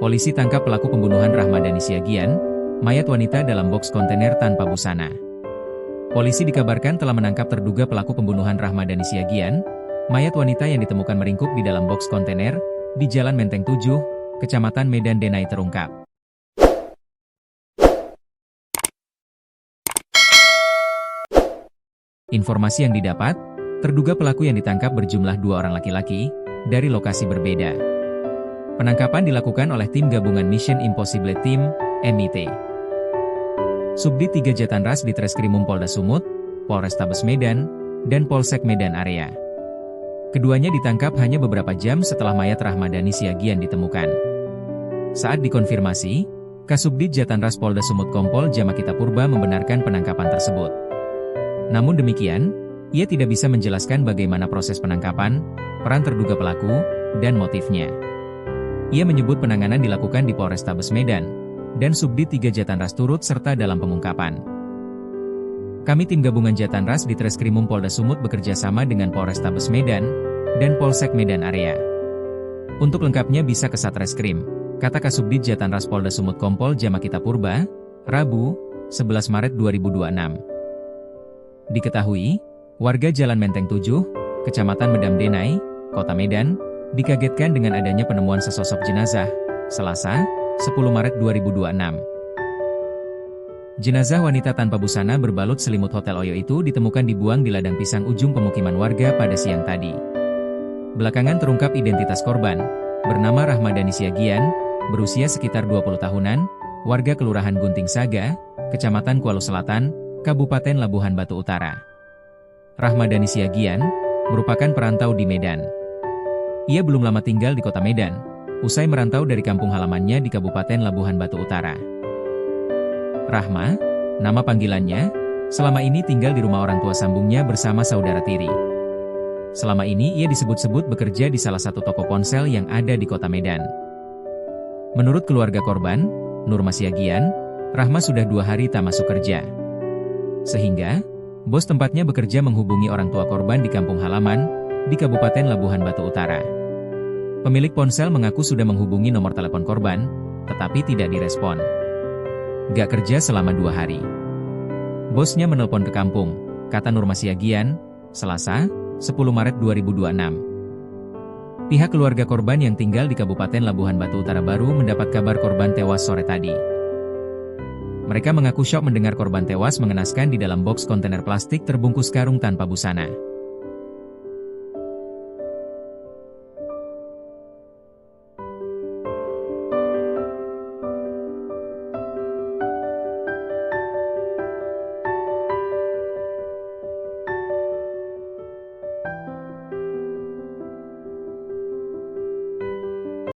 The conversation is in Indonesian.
Polisi tangkap pelaku pembunuhan Rahmadani Siagian, mayat wanita dalam boks kontainer tanpa busana. Polisi dikabarkan telah menangkap terduga pelaku pembunuhan Rahmadani Siagian, mayat wanita yang ditemukan meringkuk di dalam boks kontainer, di Jalan Menteng 7, Kecamatan Medan Denai terungkap. Informasi yang didapat, terduga pelaku yang ditangkap berjumlah 2 orang laki-laki, dari lokasi berbeda. Penangkapan dilakukan oleh tim gabungan Mission Impossible Team, MIT. Subdit 3 Jatanras di Treskrimum Polda Sumut, Polrestabes Medan, dan Polsek Medan Area. Keduanya ditangkap hanya beberapa jam setelah mayat Rahmadani Siagian ditemukan. Saat dikonfirmasi, Kasubdit Jatanras Polda Sumut Kompol Jamakita Purba membenarkan penangkapan tersebut. Namun demikian, ia tidak bisa menjelaskan bagaimana proses penangkapan, peran terduga pelaku, dan motifnya. Ia menyebut penanganan dilakukan di Polrestabes Medan, dan Subdit 3 Jatanras turut serta dalam pengungkapan. Kami tim gabungan Jatanras di Treskrimum Polda Sumut bekerja sama dengan Polrestabes Medan, dan Polsek Medan Area. Untuk lengkapnya bisa ke Satreskrim, kata Kasubdit Jatanras Polda Sumut Kompol Jamakita Purba, Rabu, 11 Maret 2026. Diketahui, warga Jalan Menteng 7, Kecamatan Medan Denai, Kota Medan, dikagetkan dengan adanya penemuan sesosok jenazah, Selasa, 10 Maret 2026. Jenazah wanita tanpa busana berbalut selimut Hotel Oyo itu ditemukan dibuang di ladang pisang ujung pemukiman warga pada siang tadi. Belakangan terungkap identitas korban, bernama Rahmadani Siagian, berusia sekitar 20 tahunan, warga Kelurahan Gunting Saga, Kecamatan Kuala Selatan, Kabupaten Labuhan Batu Utara. Rahmadani Siagian merupakan perantau di Medan. Ia belum lama tinggal di kota Medan, usai merantau dari kampung halamannya di Kabupaten Labuhan Batu Utara. Rahma, nama panggilannya, selama ini tinggal di rumah orang tua sambungnya bersama saudara tiri. Selama ini ia disebut-sebut bekerja di salah satu toko ponsel yang ada di kota Medan. Menurut keluarga korban, Nurma Siagian, Rahma sudah 2 hari tak masuk kerja. Sehingga, bos tempatnya bekerja menghubungi orang tua korban di kampung halaman, di Kabupaten Labuhan Batu Utara. Pemilik ponsel mengaku sudah menghubungi nomor telepon korban, tetapi tidak direspon. Gak kerja selama 2 hari. Bosnya menelpon ke kampung, kata Nurma Siagian, Selasa, 10 Maret 2026. Pihak keluarga korban yang tinggal di Kabupaten Labuhan Batu Utara baru mendapat kabar korban tewas sore tadi. Mereka mengaku syok mendengar korban tewas mengenaskan di dalam boks kontainer plastik terbungkus karung tanpa busana.